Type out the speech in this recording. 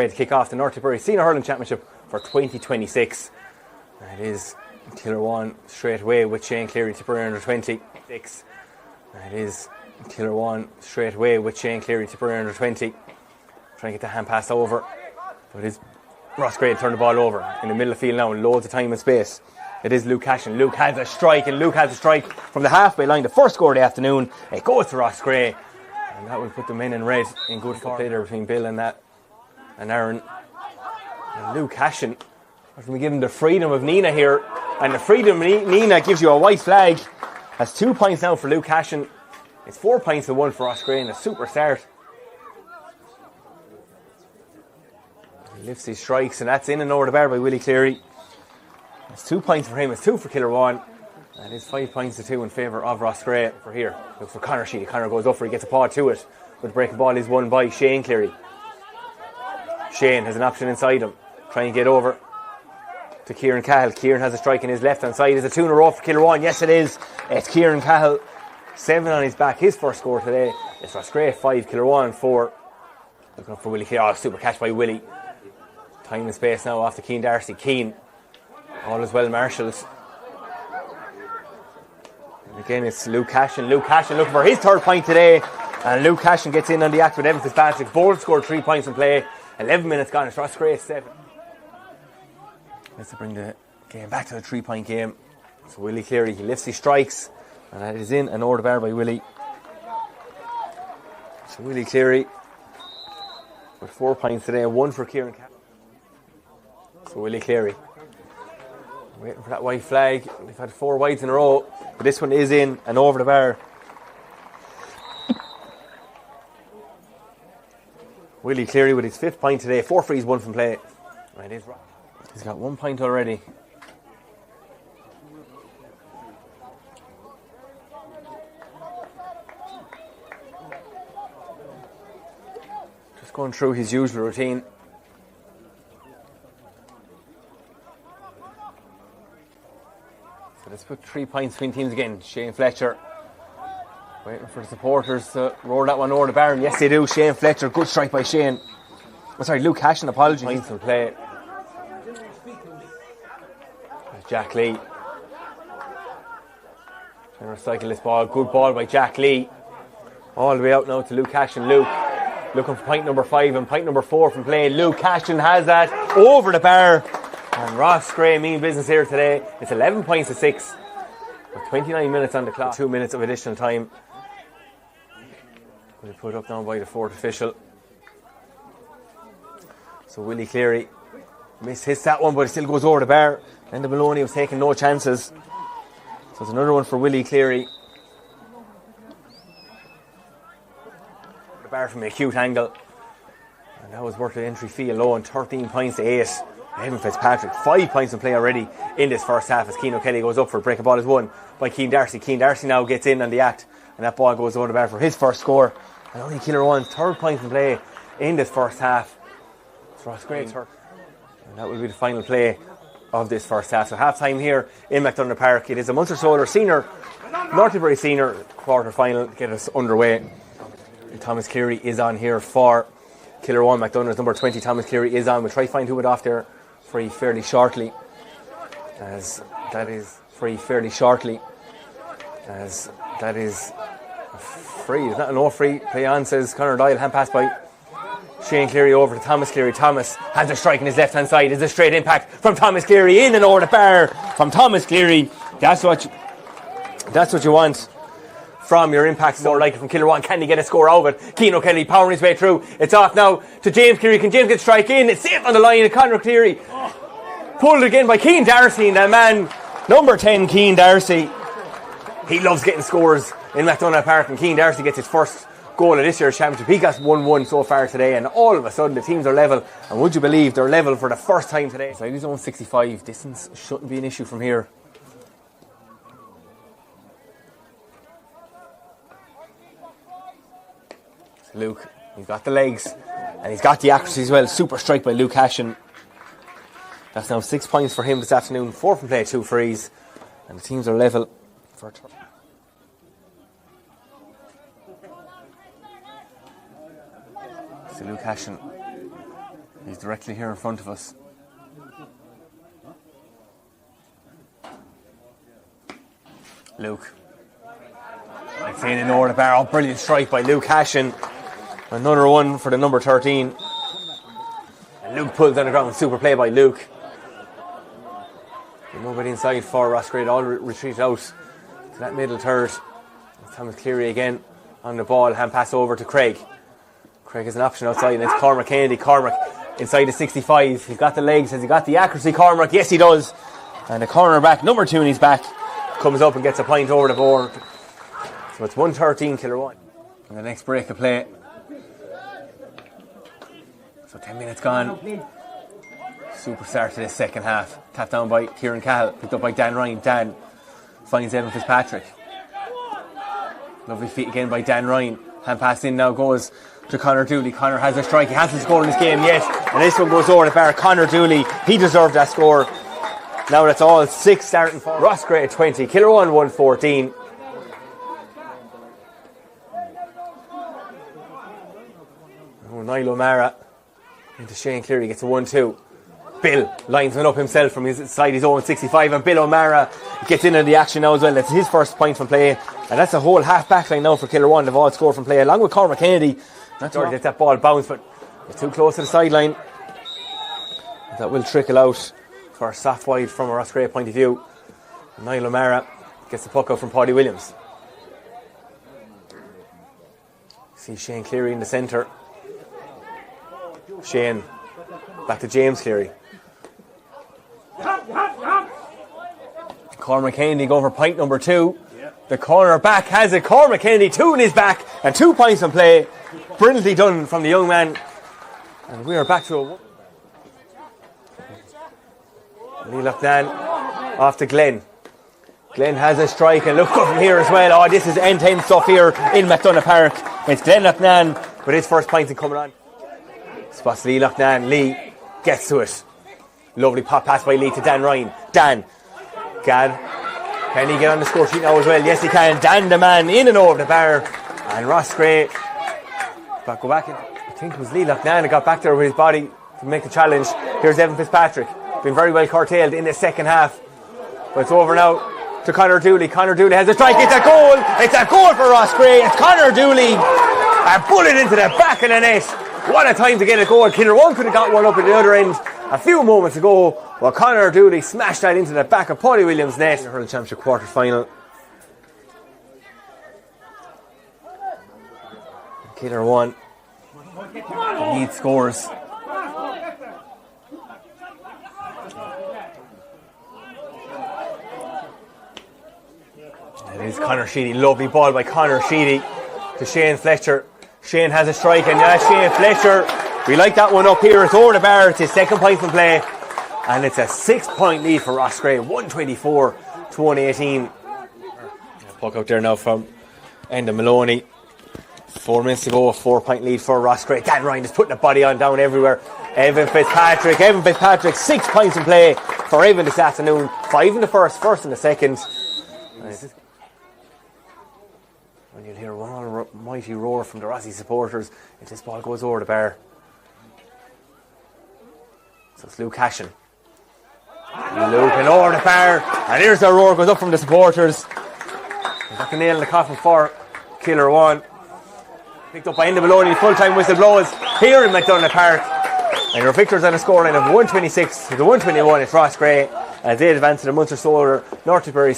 To kick off the North Tipperary Senior Hurling Championship for 2026. It is Kilruane straight away with Shane Cleary, Tipperary under 26. It is Kilruane straight away with Shane Cleary, Tipperary under 20. Trying to get the hand pass over. But it is Roscrea to turn the ball over in the middle of the field now, loads of time and space. It is Luke Cashin. Luke has a strike, and Luke has a strike from the halfway line. The first score of the afternoon. It goes to Roscrea, and that will put the men in red in good form there between Bill and Aaron. And Luke Cashin, we're going to give him the freedom of Nina here, and the freedom of Nina gives you a white flag. That's 2 points now for Luke Cashin. It's 4 points to 1 for Roscrea, and a super start. He lifts his strikes, and that's in and over the bar by Willie Cleary. It's 2 points for him, it's 2 for Kilruane. And it's 5 points to 2 in favour of Roscrea for here. Look for Conor Sheedy. Conor goes up for he gets a paw to it. But the breaking ball is won by Shane Cleary. Shane has an option inside him. Trying to get over to Kieran Cahill. Kieran has a strike in his left hand side. Is it 2 in a row for Kilruane? Yes, it is. It's Kieran Cahill. 7 on his back. His first score today. It's Roscrea 5, Kilruane 4. Looking up for Willie Cleary. Oh, super catch by Willie. Time and space now off to Keane Darcy. Keane. All is well marshals. And again, it's Luke Cashin. Luke Cashin looking for his 3rd point today. And Luke Cashin gets in on the act with Evan Fitzpatrick. Both scored 3 points in play. 11 minutes gone. It's Roscrea 7. Let's bring the game back to the 3-point game. So Willie Cleary, he lifts his strikes. And that is in and over the bar by Willie. So Willie Cleary with 4 points today. 1 for Kieran Cahill. So Willie Cleary waiting for that white flag. We've had 4 whites in a row, but this one is in and over the bar. Willie Cleary with his 5th point today. 4 frees, 1 from play. Right, he's got 1 point already. Just going through his usual routine. Let's put 3 points between teams again. Shane Fletcher waiting for the supporters to roll that one over the bar. And yes, they do. Shane Fletcher, good strike by Shane. Oh, sorry, Luke Cashin, apologies. Points in play. Jack Lee. Trying to recycle this ball. Good ball by Jack Lee. All the way out now to Luke Cashin. Luke looking for point number 5 and point number 4 from play. Luke Cashin has that over the bar. And Roscrea mean business here today. It's 11 points to 6. With 29 minutes on the clock. 2 minutes of additional time. We'll put up now by the 4th official. So Willie Cleary hits that one, but it still goes over the bar. And the Maloney was taking no chances. So it's another one for Willie Cleary. The bar from a acute angle. And that was worth the entry fee alone. 13 points to 8. Evan Fitzpatrick, 5 points in play already in this first half as Cian O'Kelly goes up for a break. A ball is won by Keane Darcy. Keane Darcy now gets in on the act, and that ball goes over the bar for his first score. And only Kilruane's 3rd point in play in this first half. It's Roscrea's 3rd. And that will be the final play of this first half. So half time here in MacDonaghs Park. It is a Munster Solar Senior, North Tipperary Senior quarter final to get us underway. Thomas Cleary is on here for Kilruane. MacDonaghs number 20. Thomas Cleary is on. We'll try to find who went off there free fairly shortly, as that is free. Is that a no free? Play on, says Conor Doyle. Hand pass by Shane Cleary over to Thomas Cleary. Thomas has a strike in his left hand side. Is a straight impact from Thomas Cleary in and over the bar from Thomas Cleary. That's what you want from your impact score, like it from Kilruane. Can he get a score out of it? Cian O'Kelly powering his way through. It's off now to James Cleary. Can James get a strike in? It's safe on the line. And Conor Cleary pulled again by Cian Darcy. And that man, number 10, Cian Darcy. He loves getting scores in MacDonaghs Park. And Cian Darcy gets his first goal of this year's championship. He got 1-1 so far today. And all of a sudden the teams are level. And would you believe they're level for the first time today? So he's on 65. Distance shouldn't be an issue from here. Luke, he's got the legs and he's got the accuracy as well. Super strike by Luke Cashin. That's now 6 points for him this afternoon. 4 from play, 2 frees, and the teams are level for a turn. So Luke Cashin He's directly here in front of us. Luke. It's in and over the bar. Oh, brilliant strike by Luke Hashin. Another one for the number 13. And Luke pulls on the ground. Super play by Luke. And nobody inside for Roscrea. All retreat out to that middle third. It's Thomas Cleary again on the ball. Hand pass over to Craig. Craig has an option outside, and it's Cormac Kennedy. Cormac inside the 65. He's got the legs. Has he got the accuracy, Cormac? Yes, he does. And the cornerback, number 2 in his back, comes up and gets a point over the board. So it's 113 Kilruane. And the next break of play. So 10 minutes gone. Super start to this second half. Tapped down by Kieran Cahill. Picked up by Dan Ryan. Dan finds Evan Fitzpatrick. Lovely feet again by Dan Ryan. Hand pass in now goes to Conor Dooley. Conor has a strike. He hasn't scored in this game yet. And this one goes over the bar. Conor Dooley, he deserved that score. Now that's all 6 starting for Roscrea 20. Kilruane 114. Oh, Niall O'Mara into Shane Cleary gets a 1-2. Bill lines one up himself from his side, his own 65, and Bill O'Mara gets into the action now as well. That's his first point from play, and that's a whole half back line now for Kilruane. They've all scored from play, along with Cormac Kennedy. Not sure that ball bounced, but it's too close to the sideline. That will trickle out for a soft wide from a Roscrea point of view. And Niall O'Mara gets the puck out from Paddy Williams. See Shane Cleary in the centre. Shane back to James Cleary. Cormac Kennedy going for point number 2. The corner back has it. Cormac Kennedy, 2 in his back and 2 points on play. Brilliantly done from the young man. And we are back to a Lee Loughnane off to Glenn. Glenn has a strike, and look good from here as well. Oh, this is end-to-end stuff here in MacDonagh Park. It's Glenn Loughnane with his first points coming on. Spots Lee Loughnane. Lee gets to it. Lovely pop pass by Lee to Dan Ryan. Dan. Gad. Can he get on the score sheet now as well? Yes, he can. Dan the man in and over the bar. And Roscrea go back in. I think it was Lee Loughnane that got back there with his body to make the challenge. Here's Evan Fitzpatrick. Been very well curtailed in the second half. But it's over now to Conor Dooley. Conor Dooley has a strike. It's a goal. It's a goal for Roscrea. It's Conor Dooley. A bullet into the back of the net. What a time to get a goal. Kilruane could have got one up at the other end a few moments ago, while Conor Dooley smashed that into the back of Paddy Williams' net. The Hurling Championship quarter final. Kilruane lead scores. It is Conor Sheedy. Lovely ball by Conor Sheedy to Shane Fletcher. Shane has a strike, and Shane Fletcher, we like that one up here. It's over the bar. It's his second point from play, and it's a 6-point lead for Roscrea, 124 to 118. Puck out there now from Enda Maloney. 4 minutes to go, a 4-point lead for Roscrea. Dan Ryan is putting the body on down everywhere. Evan Fitzpatrick, 6 points in play for Evan this afternoon. 5 in the first in the second. And you'll hear one almighty roar from the Rossi supporters if this ball goes over the bar. So it's Luke Hashin. Luke and over the bar. And here's the roar goes up from the supporters. He's got the nail in the coffin for Kilruane. Picked up by Enda Maloney, full-time whistle blows here in MacDonagh Park. And your victors on a scoreline of 126 to 121 at Roscrea as they advance to the Munster Solar North Tipperary